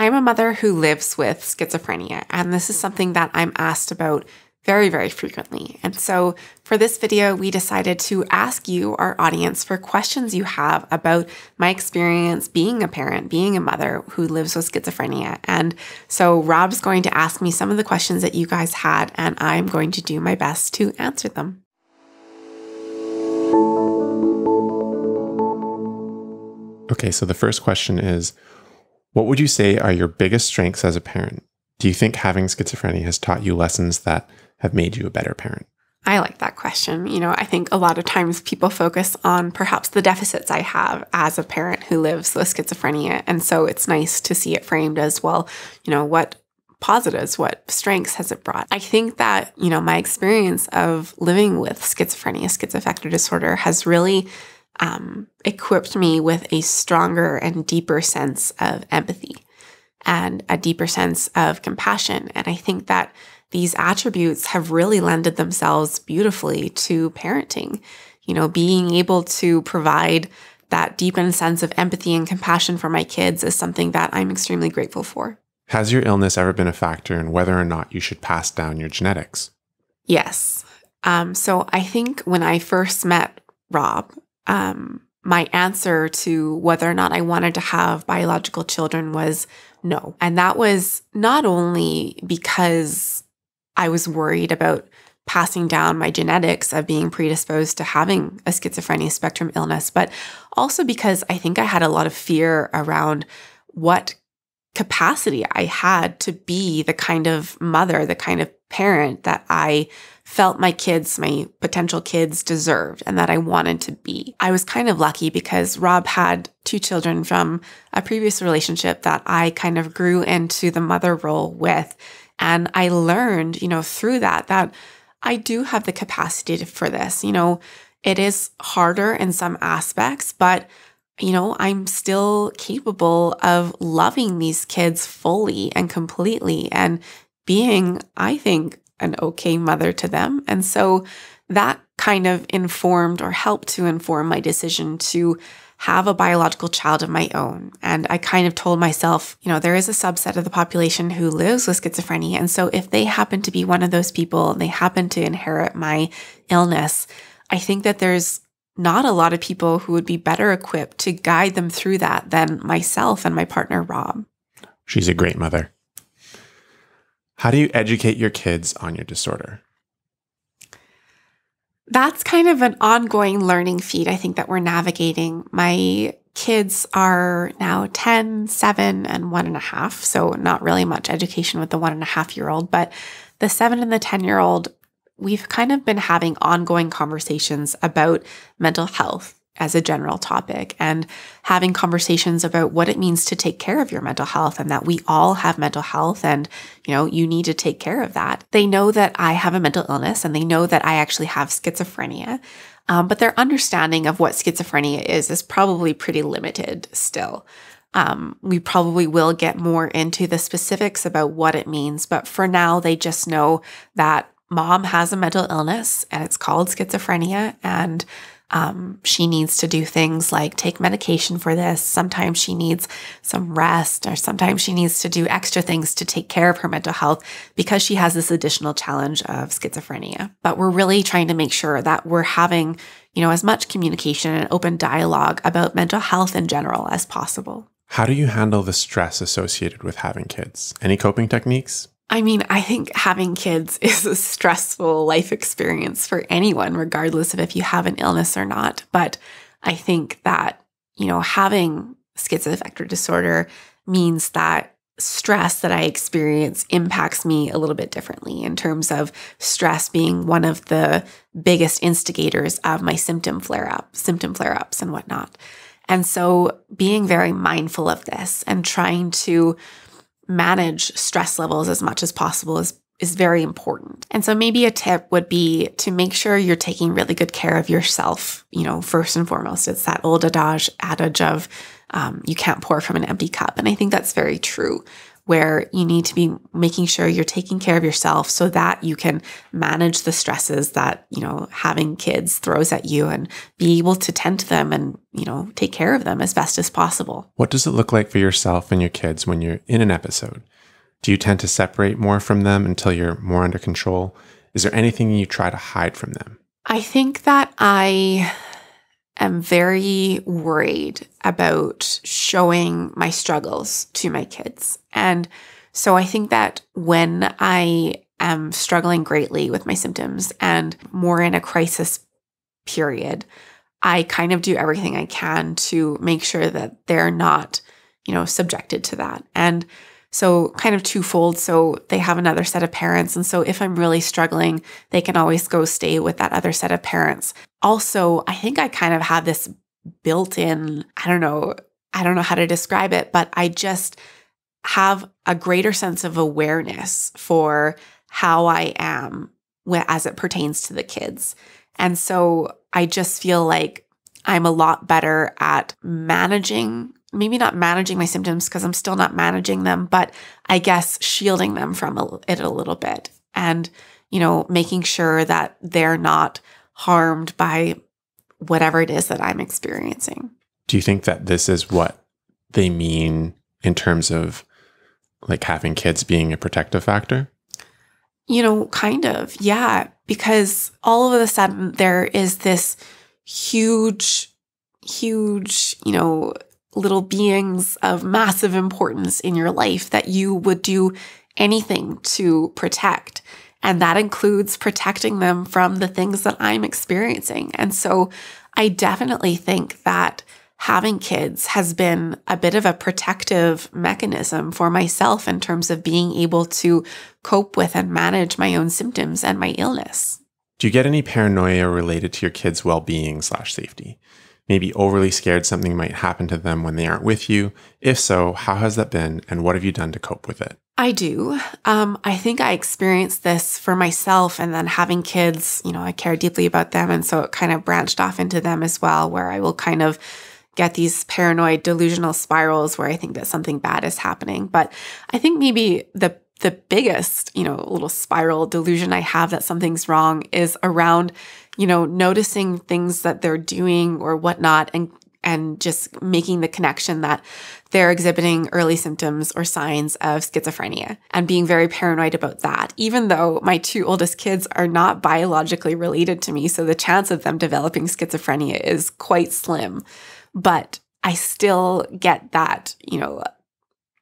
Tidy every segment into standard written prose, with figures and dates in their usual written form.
I'm a mother who lives with schizophrenia, and this is something that I'm asked about very, very frequently. And so for this video, we decided to ask you, our audience, for questions you have about my experience being a parent, being a mother who lives with schizophrenia. And so Rob's going to ask me some of the questions that you guys had, and I'm going to do my best to answer them. Okay, so the first question is, what would you say are your biggest strengths as a parent? Do you think having schizophrenia has taught you lessons that have made you a better parent? I like that question. I think a lot of times people focus on perhaps the deficits I have as a parent who lives with schizophrenia. And so it's nice to see it framed as, well, what positives, what strengths has it brought? I think that, my experience of living with schizophrenia, schizoaffective disorder, has really equipped me with a stronger and deeper sense of empathy and a deeper sense of compassion. And I think that these attributes have really lended themselves beautifully to parenting. Being able to provide that deepened sense of empathy and compassion for my kids is something that I'm extremely grateful for. Has your illness ever been a factor in whether or not you should pass down your genetics? Yes. So I think when I first met Rob, my answer to whether or not I wanted to have biological children was no. And that was not only because I was worried about passing down my genetics of being predisposed to having a schizophrenia spectrum illness, but also because I think I had a lot of fear around what capacity I had to be the kind of mother, the kind of parent that I felt my potential kids deserved and that I wanted to be. I was kind of lucky because Rob had 2 children from a previous relationship that I kind of grew into the mother role with. And I learned, through that I do have the capacity for this. It is harder in some aspects, but I'm still capable of loving these kids fully and completely and being, I think, an okay mother to them. And so that kind of informed or helped to inform my decision to have a biological child of my own. And I kind of told myself, there is a subset of the population who lives with schizophrenia. And so if they happen to be one of those people and they happen to inherit my illness, I think that there's not a lot of people who would be better equipped to guide them through that than myself and my partner, Rob. She's a great mother. How do you educate your kids on your disorder? That's kind of an ongoing learning feat, I think, that we're navigating. My kids are now 10, 7, and 1.5, so not really much education with the 1.5-year-old, but the 7 and the 10-year-old, we've kind of been having ongoing conversations about mental health as a general topic and having conversations about what it means to take care of your mental health and that we all have mental health and, you need to take care of that. They know that I have a mental illness and they know that I actually have schizophrenia, but their understanding of what schizophrenia is probably pretty limited still. We probably will get more into the specifics about what it means, but for now, they just know that mom has a mental illness and it's called schizophrenia, and she needs to do things like take medication for this. Sometimes she needs some rest, or sometimes she needs to do extra things to take care of her mental health because she has this additional challenge of schizophrenia. But we're really trying to make sure that we're having, as much communication and open dialogue about mental health in general as possible. How do you handle the stress associated with having kids? Any coping techniques? I think having kids is a stressful life experience for anyone, regardless of if you have an illness or not. But I think that, having schizoaffective disorder means that stress that I experience impacts me a little bit differently in terms of stress being one of the biggest instigators of my symptom flare-ups and whatnot. And so being very mindful of this and trying to manage stress levels as much as possible is very important. And so maybe a tip would be to make sure you're taking really good care of yourself, first and foremost. It's that old adage of you can't pour from an empty cup. And I think that's very true. where you need to be making sure you're taking care of yourself so that you can manage the stresses that, having kids throws at you and be able to tend to them and, take care of them as best as possible. What does it look like for yourself and your kids when you're in an episode? Do you tend to separate more from them until you're more under control? Is there anything you try to hide from them? I think that I am very worried about showing my struggles to my kids. And so I think that when I am struggling greatly with my symptoms and more in a crisis period, I kind of do everything I can to make sure that they're not, subjected to that. And so kind of twofold. So they have another set of parents. And so if I'm really struggling, they can always go stay with that other set of parents. Also, I think I kind of have this built-in, I don't know how to describe it, but I just have a greater sense of awareness for how I am as it pertains to the kids. And so I just feel like I'm a lot better at managing, maybe not managing my symptoms because I'm still not managing them, but I guess shielding them from it a little bit and, making sure that they're not harmed by whatever it is that I'm experiencing. Do you think that this is what they mean in terms of like having kids being a protective factor? Kind of, yeah, because all of a sudden there is this huge, little beings of massive importance in your life that you would do anything to protect. And that includes protecting them from the things that I'm experiencing. And so I definitely think that having kids has been a bit of a protective mechanism for myself in terms of being able to cope with and manage my own symptoms and my illness. Do you get any paranoia related to your kids' well-being/safety? Maybe overly scared something might happen to them when they aren't with you? If so, how has that been and what have you done to cope with it? I do. I think I experienced this for myself, and then having kids, I care deeply about them. And so it kind of branched off into them as well, where I will kind of get these paranoid delusional spirals where I think that something bad is happening. But I think maybe the biggest, little spiral delusion I have that something's wrong is around, noticing things that they're doing or whatnot and just making the connection that they're exhibiting early symptoms or signs of schizophrenia and being very paranoid about that, even though my two oldest kids are not biologically related to me. So the chance of them developing schizophrenia is quite slim. But I still get that,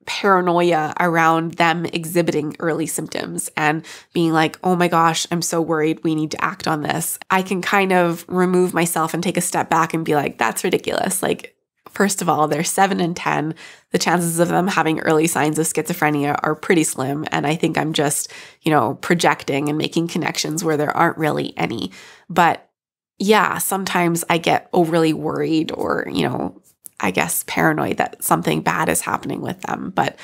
paranoia around them exhibiting early symptoms and being like, oh my gosh, I'm so worried, we need to act on this. I can kind of remove myself and take a step back and be like, that's ridiculous. Like, first of all, they're 7 and 10. The chances of them having early signs of schizophrenia are pretty slim. And I think I'm just, projecting and making connections where there aren't really any. But yeah, sometimes I get overly worried or, I guess paranoid that something bad is happening with them. But,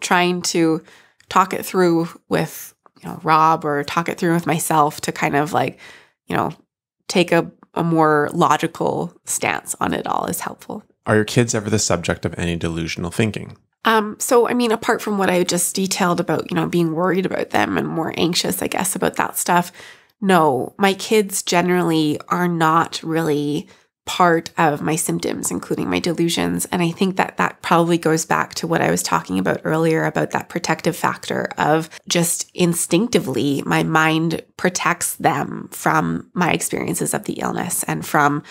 trying to talk it through with, Rob or talk it through with myself to kind of like, take a more logical stance on it all is helpful. Are your kids ever the subject of any delusional thinking? So, apart from what I just detailed about, being worried about them and more anxious, I guess, about that stuff, no, my kids generally are not really part of my symptoms, including my delusions. And I think that that probably goes back to what I was talking about earlier about that protective factor of just instinctively, my mind protects them from my experiences of the illness and from,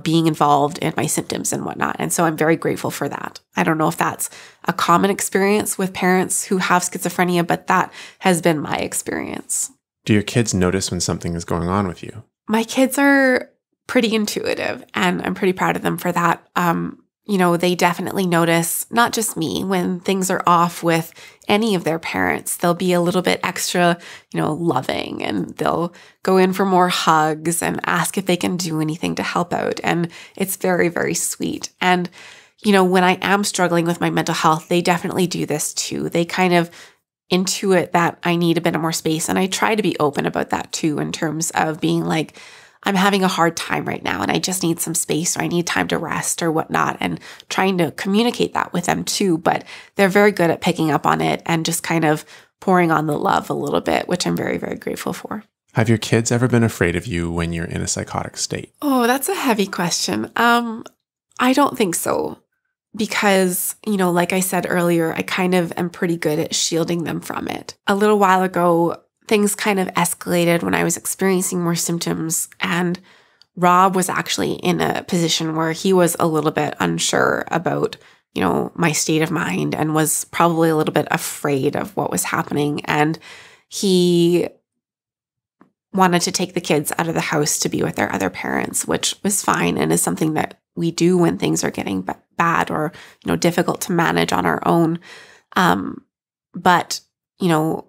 being involved in my symptoms and whatnot. And so I'm very grateful for that. I don't know if that's a common experience with parents who have schizophrenia, but that has been my experience. Do your kids notice when something is going on with you? My kids are pretty intuitive, and I'm pretty proud of them for that. They definitely notice, not just me, when things are off with any of their parents. They'll be a little bit extra, loving, and they'll go in for more hugs and ask if they can do anything to help out. And it's very, very sweet. And, when I am struggling with my mental health, they definitely do this too. They kind of intuit that I need a bit of more space. And I try to be open about that too, in terms of being like, I'm having a hard time right now and I just need some space or I need time to rest or whatnot, and trying to communicate that with them too. But they're very good at picking up on it and just kind of pouring on the love a little bit, which I'm very, very grateful for. Have your kids ever been afraid of you when you're in a psychotic state? Oh, that's a heavy question. I don't think so. Because, like I said earlier, I kind of am pretty good at shielding them from it. A little while ago, things kind of escalated when I was experiencing more symptoms, and Rob was actually in a position where he was a little bit unsure about, my state of mind, and was probably a little bit afraid of what was happening. And he wanted to take the kids out of the house to be with their other parents, which was fine and is something that we do when things are getting bad or, difficult to manage on our own. But,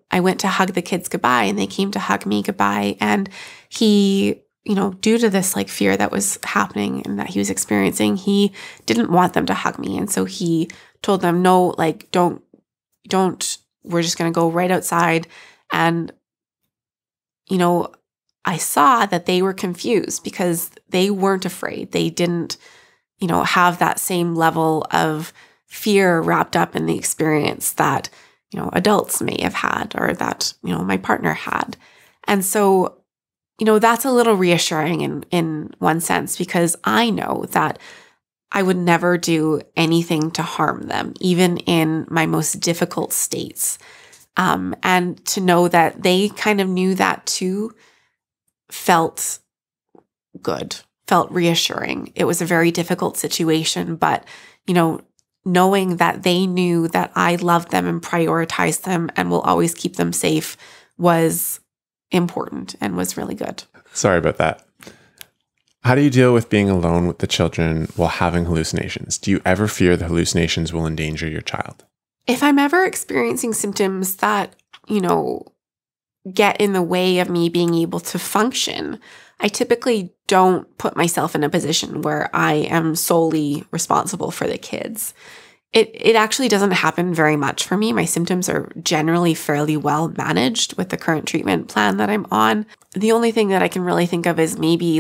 I went to hug the kids goodbye and they came to hug me goodbye. And he, due to this fear that was happening and that he was experiencing, he didn't want them to hug me. And so he told them, no, don't, we're just going to go right outside. And, I saw that they were confused because they weren't afraid. They didn't, have that same level of fear wrapped up in the experience that, adults may have had, or that, my partner had. And so, that's a little reassuring in one sense, because I know that I would never do anything to harm them, even in my most difficult states. And to know that they kind of knew that too felt good, felt reassuring. It was a very difficult situation, but, knowing that they knew that I loved them and prioritized them and will always keep them safe was important and was really good. Sorry about that. How do you deal with being alone with the children while having hallucinations? Do you ever fear the hallucinations will endanger your child? If I'm ever experiencing symptoms that, get in the way of me being able to function, I typically don't put myself in a position where I am solely responsible for the kids. It actually doesn't happen very much for me. My symptoms are generally fairly well managed with the current treatment plan that I'm on. The only thing that I can really think of is maybe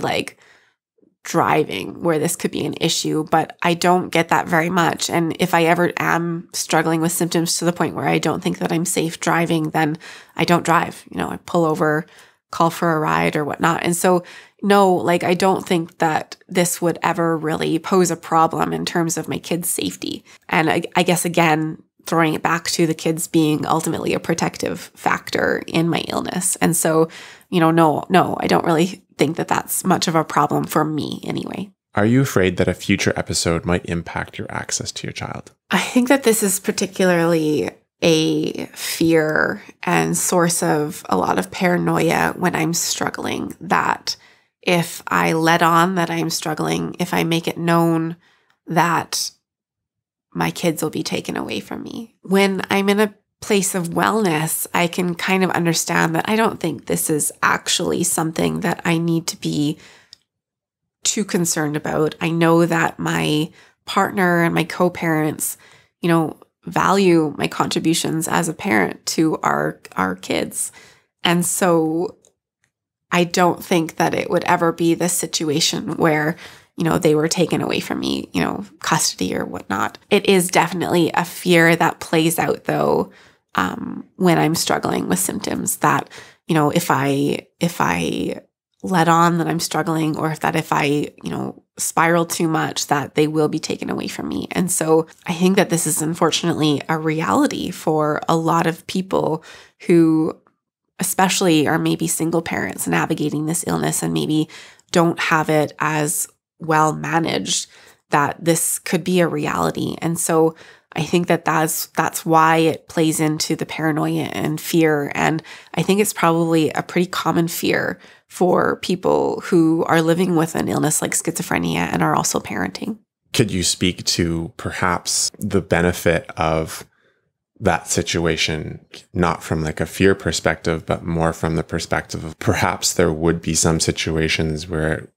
driving, where this could be an issue, but I don't get that very much. And if I ever am struggling with symptoms to the point where I don't think that I'm safe driving, then I don't drive. I pull over, call for a ride or whatnot. And so, no, I don't think that this would ever really pose a problem in terms of my kids' safety. And I guess, again, throwing it back to the kids being ultimately a protective factor in my illness. And so, no, I don't really think that that's much of a problem for me anyway. Are you afraid that a future episode might impact your access to your child? I think that this is particularly a fear and source of a lot of paranoia when I'm struggling, that if I let on that I'm struggling, if I make it known, that my kids will be taken away from me. When I'm in a place of wellness, I can kind of understand that I don't think this is actually something that I need to be too concerned about. I know that my partner and my co-parents, value my contributions as a parent to our kids. And so I don't think that it would ever be this situation where, they were taken away from me, custody or whatnot. It is definitely a fear that plays out though, when I'm struggling with symptoms, that, if I let on that I'm struggling, or if I, spiral too much, that they will be taken away from me. And so I think that this is unfortunately a reality for a lot of people who especially are maybe single parents navigating this illness and maybe don't have it as well managed, that this could be a reality. And so I think that that's why it plays into the paranoia and fear. And I think it's probably a pretty common fear for people who are living with an illness like schizophrenia and are also parenting. Could you speak to perhaps the benefit of that situation, not from a fear perspective, but more from the perspective of perhaps there would be some situations where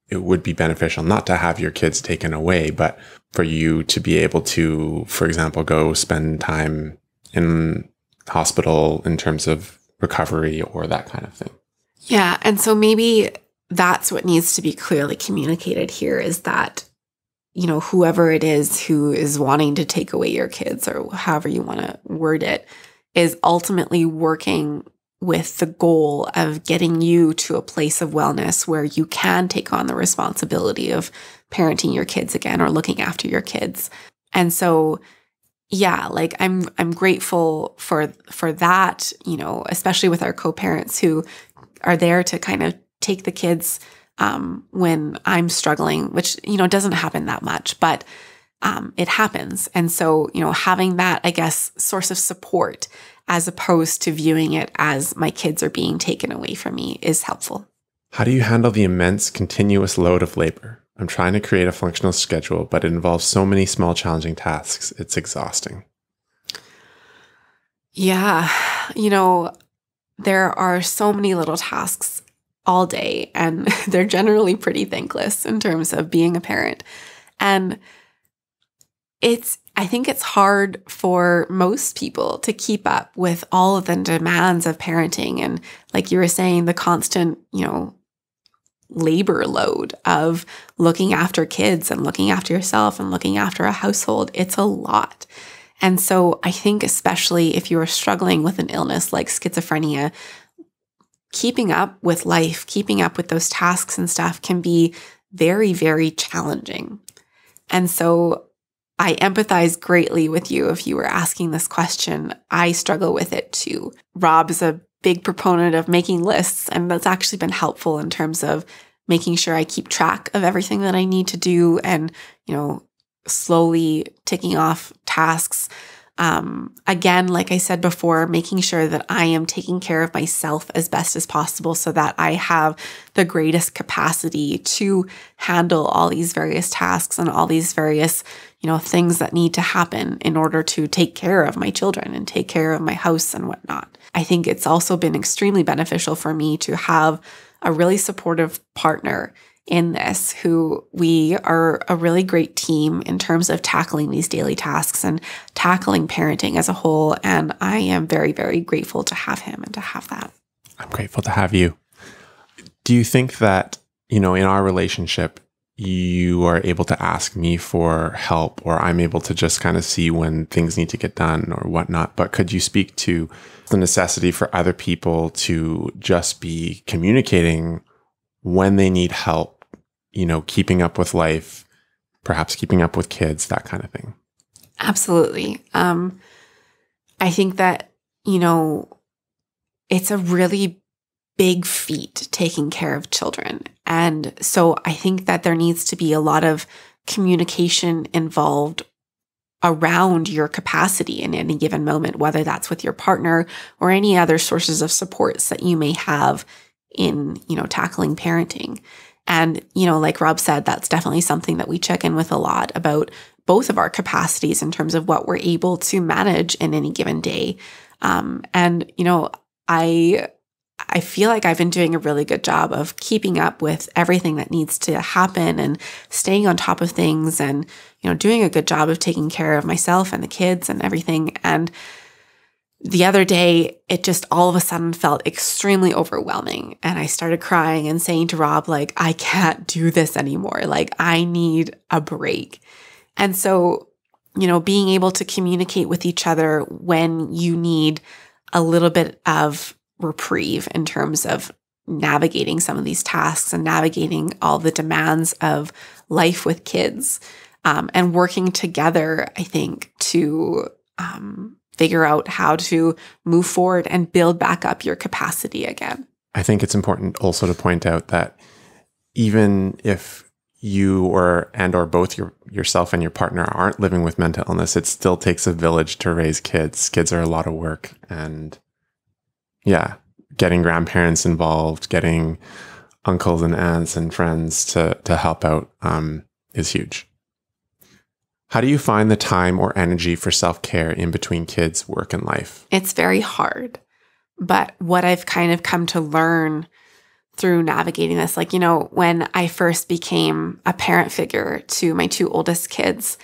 it would be beneficial not to have your kids taken away, but for you to be able to, for example, go spend time in hospital in terms of recovery or that kind of thing? Yeah. And so maybe that's what needs to be clearly communicated here, is that, whoever it is who is wanting to take away your kids, or however you want to word it, is ultimately working with the goal of getting you to a place of wellness where you can take on the responsibility of parenting your kids again, or looking after your kids. And so, yeah, like I'm grateful for that, especially with our co-parents who are there to kind of take the kids when I'm struggling, which, doesn't happen that much, but it happens. And so, having that, I guess, source of support, as opposed to viewing it as my kids are being taken away from me, is helpful. How do you handle the immense continuous load of labor? I'm trying to create a functional schedule, but it involves so many small, challenging tasks. It's exhausting. Yeah. There are so many little tasks all day, and they're generally pretty thankless in terms of being a parent. And I think it's hard for most people to keep up with all of the demands of parenting. And like you were saying, the constant, labor load of looking after kids and looking after yourself and looking after a household. It's a lot. And so I think, especially if you are struggling with an illness like schizophrenia, keeping up with life, keeping up with those tasks and stuff can be very, very challenging. And so I empathize greatly with you if you were asking this question. I struggle with it too. Rob is a big proponent of making lists, and that's actually been helpful in terms of making sure I keep track of everything that I need to do, and, slowly ticking off tasks. Again, like I said before, making sure that I am taking care of myself as best as possible so that I have the greatest capacity to handle all these various tasks and all these various, things that need to happen in order to take care of my children and take care of my house and whatnot. I think it's also been extremely beneficial for me to have a really supportive partner in this, who we are a really great team in terms of tackling these daily tasks and tackling parenting as a whole. And I am very, very grateful to have him and to have that. I'm grateful to have you. Do you think that, in our relationship, you are able to ask me for help, or I'm able to just kind of see when things need to get done or whatnot? But could you speak to the necessity for other people to just be communicating when they need help, keeping up with life, perhaps keeping up with kids, that kind of thing? Absolutely. I think that, it's a really big feat taking care of children. And so I think that there needs to be a lot of communication involved around your capacity in any given moment, whether that's with your partner or any other sources of supports that you may have in, tackling parenting. And, like Rob said, that's definitely something that we check in with a lot about both of our capacities in terms of what we're able to manage in any given day. And, I feel like I've been doing a really good job of keeping up with everything that needs to happen and staying on top of things and, doing a good job of taking care of myself and the kids and everything. And the other day, it just all of a sudden felt extremely overwhelming. And I started crying and saying to Rob, like, I can't do this anymore. Like, I need a break. And so, being able to communicate with each other when you need a little bit of reprieve in terms of navigating some of these tasks and navigating all the demands of life with kids, and working together, I think, to figure out how to move forward and build back up your capacity again. I think it's important also to point out that even if you or both yourself and your partner aren't living with mental illness, it still takes a village to raise kids. Kids are a lot of work, and yeah, getting grandparents involved, getting uncles and aunts and friends to help out is huge. How do you find the time or energy for self-care in between kids, work, and life? It's very hard. But what I've kind of come to learn through navigating this, like, when I first became a parent figure to my two oldest kids,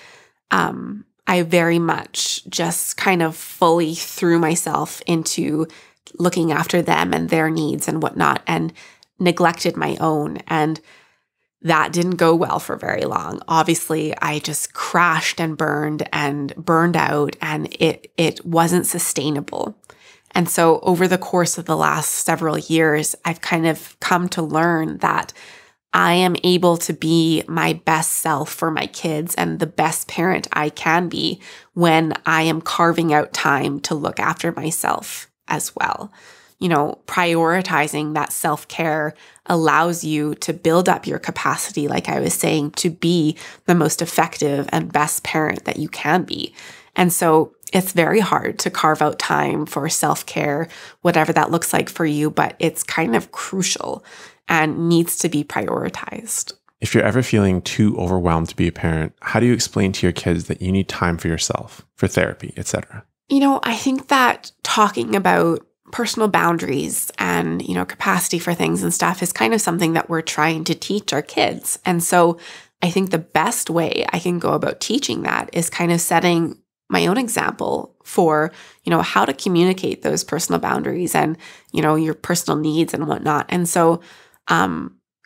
I very much just kind of fully threw myself into looking after them and their needs and whatnot. And neglected my own. And that didn't go well for very long. Obviously, I just crashed and burned out, and it wasn't sustainable. And so over the course of the last several years, I've kind of come to learn that I am able to be my best self for my kids and the best parent I can be when I am carving out time to look after myself as well. Prioritizing that self-care allows you to build up your capacity, like I was saying, to be the most effective and best parent that you can be. And so it's very hard to carve out time for self-care, whatever that looks like for you, but it's kind of crucial and needs to be prioritized. If you're ever feeling too overwhelmed to be a parent, how do you explain to your kids that you need time for yourself, for therapy, etc.? I think that talking about personal boundaries and, capacity for things and stuff is kind of something that we're trying to teach our kids. And so I think the best way I can go about teaching that is kind of setting my own example for, how to communicate those personal boundaries and, your personal needs and whatnot. And so,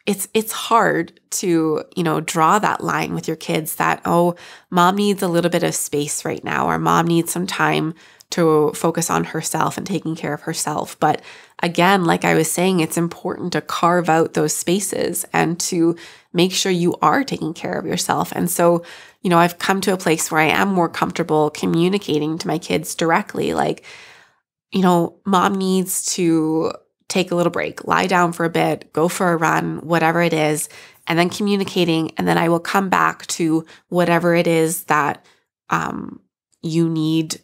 it's hard to, draw that line with your kids that, oh, mom needs a little bit of space right now, or mom needs some time to focus on herself and taking care of herself. But again, like I was saying, it's important to carve out those spaces and to make sure you are taking care of yourself. And so, I've come to a place where I am more comfortable communicating to my kids directly, like, mom needs to take a little break, lie down for a bit, go for a run, whatever it is, and then communicating. And then I will come back to whatever it is that you need,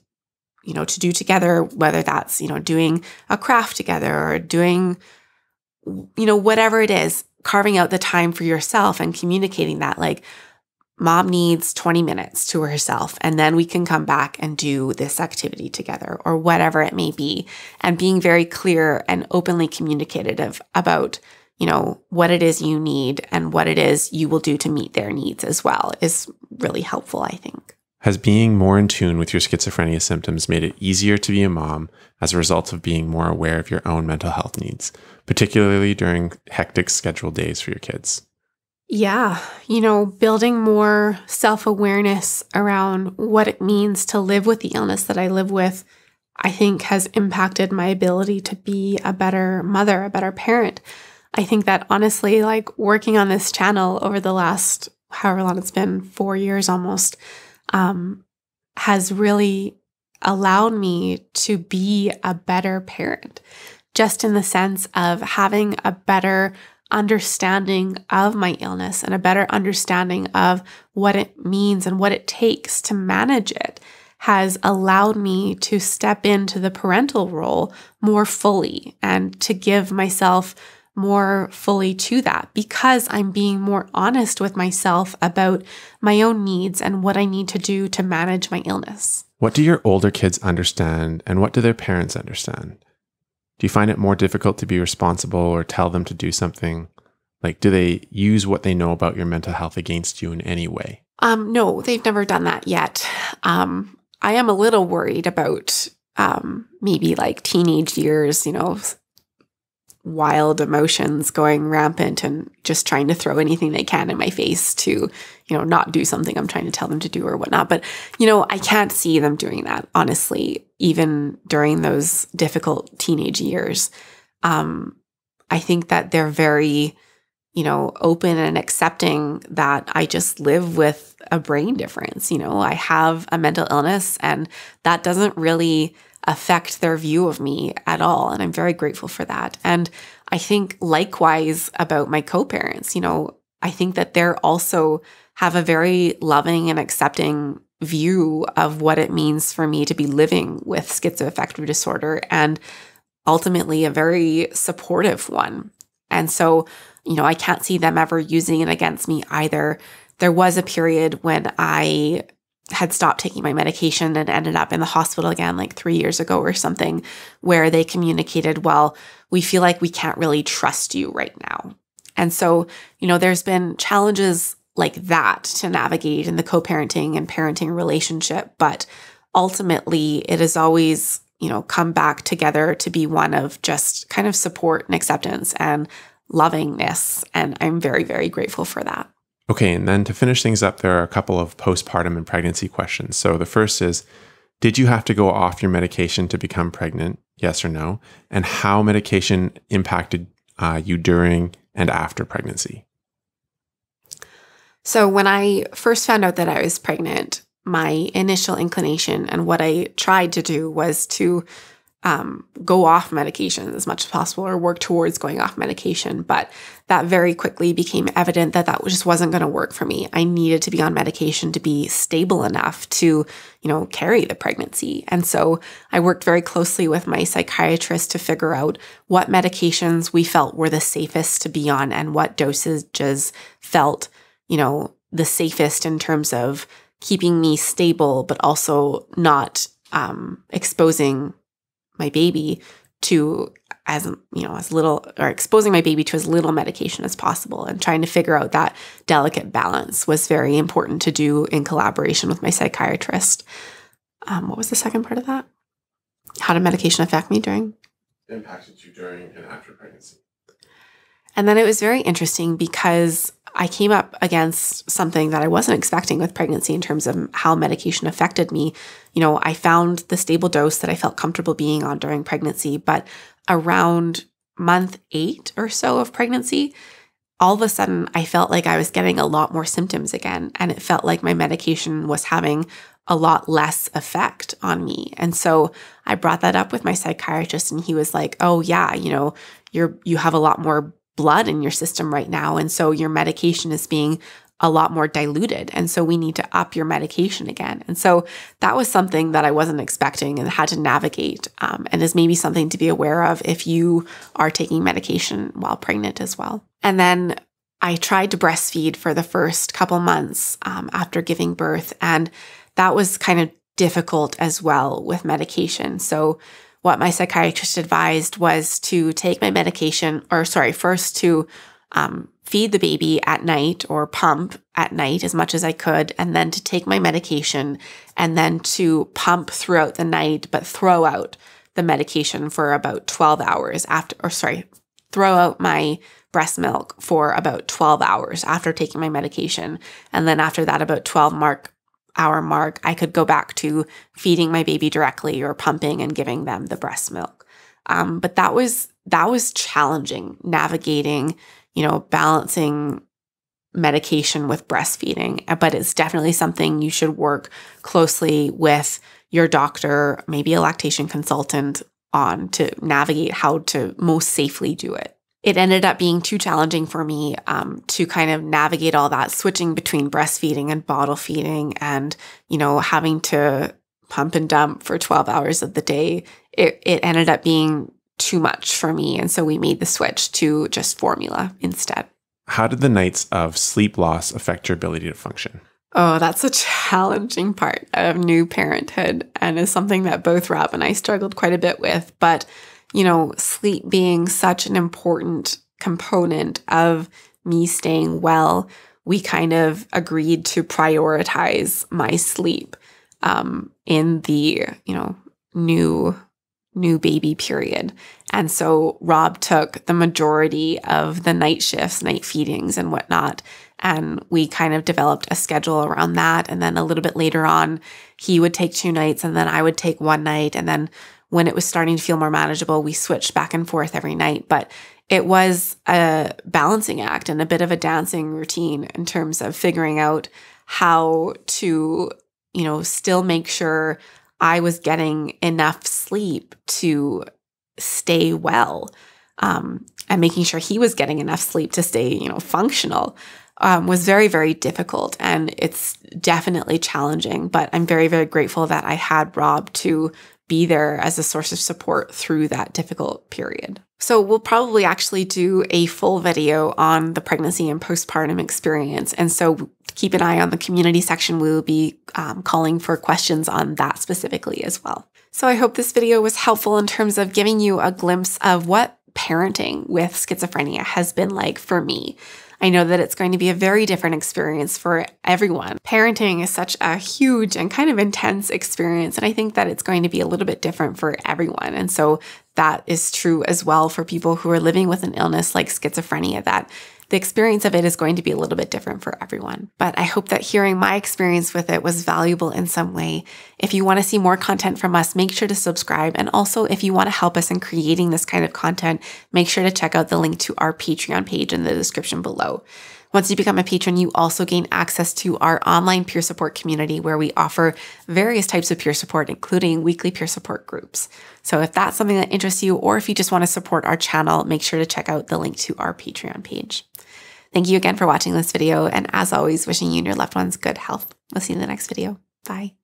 to do together, whether that's, doing a craft together or doing, whatever it is, carving out the time for yourself and communicating that, like, mom needs 20 minutes to herself, and then we can come back and do this activity together, or whatever it may be. And being very clear and openly communicative about, what it is you need and what it is you will do to meet their needs as well is really helpful, I think. Has being more in tune with your schizophrenia symptoms made it easier to be a mom as a result of being more aware of your own mental health needs, particularly during hectic scheduled days for your kids? Yeah, building more self-awareness around what it means to live with the illness that I live with, I think has impacted my ability to be a better mother, a better parent. I think that honestly, like, working on this channel over the last, however long it's been, 4 years almost, has really allowed me to be a better parent, just in the sense of having a better understanding of my illness and a better understanding of what it means and what it takes to manage it has allowed me to step into the parental role more fully and to give myself more fully to that, because I'm being more honest with myself about my own needs and what I need to do to manage my illness. What do your older kids understand, and what do their parents understand? Do you find it more difficult to be responsible or tell them to do something? Like, do they use what they know about your mental health against you in any way? No, they've never done that yet. I am a little worried about maybe like teenage years, wild emotions going rampant and just trying to throw anything they can in my face to, not do something I'm trying to tell them to do or whatnot. But, I can't see them doing that, honestly, even during those difficult teenage years. I think that they're very, open and accepting that I just live with a brain difference. I have a mental illness, and that doesn't really affect their view of me at all. And I'm very grateful for that. And I think likewise about my co-parents, I think that they're also have a very loving and accepting view of what it means for me to be living with schizoaffective disorder, and ultimately a very supportive one. And so, I can't see them ever using it against me either. There was a period when I had stopped taking my medication and ended up in the hospital again, like 3 years ago or something, where they communicated, well, we feel like we can't really trust you right now. And so, there's been challenges like that to navigate in the co-parenting and parenting relationship. But ultimately, it has always, come back together to be one of just kind of support and acceptance and lovingness. And I'm very, very grateful for that. Okay, and then to finish things up, there are a couple of postpartum and pregnancy questions. So the first is, did you have to go off your medication to become pregnant? Yes or no? And how medication impacted you during and after pregnancy? So when I first found out that I was pregnant, my initial inclination and what I tried to do was to go off medication as much as possible or work towards going off medication. But that very quickly became evident that that just wasn't going to work for me. I needed to be on medication to be stable enough to, carry the pregnancy. And so I worked very closely with my psychiatrist to figure out what medications we felt were the safest to be on and what dosages felt, the safest in terms of keeping me stable, but also not exposing my baby to as little, or exposing my baby to as little medication as possible, and trying to figure out that delicate balance was very important to do in collaboration with my psychiatrist. What was the second part of that? How did medication affect me during? Impacted you during and after pregnancy. And then it was very interesting because I came up against something that I wasn't expecting with pregnancy in terms of how medication affected me. I found the stable dose that I felt comfortable being on during pregnancy, but around month 8 or so of pregnancy, all of a sudden I felt like I was getting a lot more symptoms again, and it felt like my medication was having a lot less effect on me. And so I brought that up with my psychiatrist, and he was like, "Oh yeah, you have a lot more blood in your system right now. And so your medication is being a lot more diluted. And so we need to up your medication again." And so that was something that I wasn't expecting and had to navigate, and is maybe something to be aware of if you are taking medication while pregnant as well. And then I tried to breastfeed for the first couple months after giving birth. And that was kind of difficult as well with medication. So what my psychiatrist advised was to take my medication, first to feed the baby at night or pump at night as much as I could, and then to take my medication and then to pump throughout the night, but throw out the medication for about 12 hours throw out my breast milk for about 12 hours after taking my medication. And then after that, about 12-hour mark, I could go back to feeding my baby directly or pumping and giving them the breast milk. But that was challenging, navigating, balancing medication with breastfeeding. But it's definitely something you should work closely with your doctor, maybe a lactation consultant, on to navigate how to most safely do it. It ended up being too challenging for me to kind of navigate all that, switching between breastfeeding and bottle feeding and, having to pump and dump for 12 hours of the day. It ended up being too much for me. And so we made the switch to just formula instead. How did the nights of sleep loss affect your ability to function? Oh, that's a challenging part of new parenthood, and is something that both Rob and I struggled quite a bit with. But, sleep being such an important component of me staying well, we kind of agreed to prioritize my sleep in the, new baby period. And so Rob took the majority of the night shifts, night feedings and whatnot. And we kind of developed a schedule around that. And then a little bit later on, he would take 2 nights and then I would take 1 night. And then when it was starting to feel more manageable, we switched back and forth every night. But it was a balancing act and a bit of a dancing routine in terms of figuring out how to, still make sure I was getting enough sleep to stay well, and making sure he was getting enough sleep to stay, functional. Was very, very difficult, and it's definitely challenging, but I'm very, very grateful that I had Rob to be there as a source of support through that difficult period. So we'll probably actually do a full video on the pregnancy and postpartum experience. And so keep an eye on the community section. We will be calling for questions on that specifically as well. So I hope this video was helpful in terms of giving you a glimpse of what parenting with schizophrenia has been like for me. I know that it's going to be a very different experience for everyone. Parenting is such a huge and kind of intense experience, and I think that it's going to be a little bit different for everyone. And so that is true as well for people who are living with an illness like schizophrenia, that the experience of it is going to be a little bit different for everyone. But I hope that hearing my experience with it was valuable in some way. If you want to see more content from us, make sure to subscribe. And also, if you want to help us in creating this kind of content, make sure to check out the link to our Patreon page in the description below. Once you become a patron, you also gain access to our online peer support community where we offer various types of peer support, including weekly peer support groups. So if that's something that interests you, or if you just want to support our channel, make sure to check out the link to our Patreon page. Thank you again for watching this video. And as always, wishing you and your loved ones good health. We'll see you in the next video. Bye.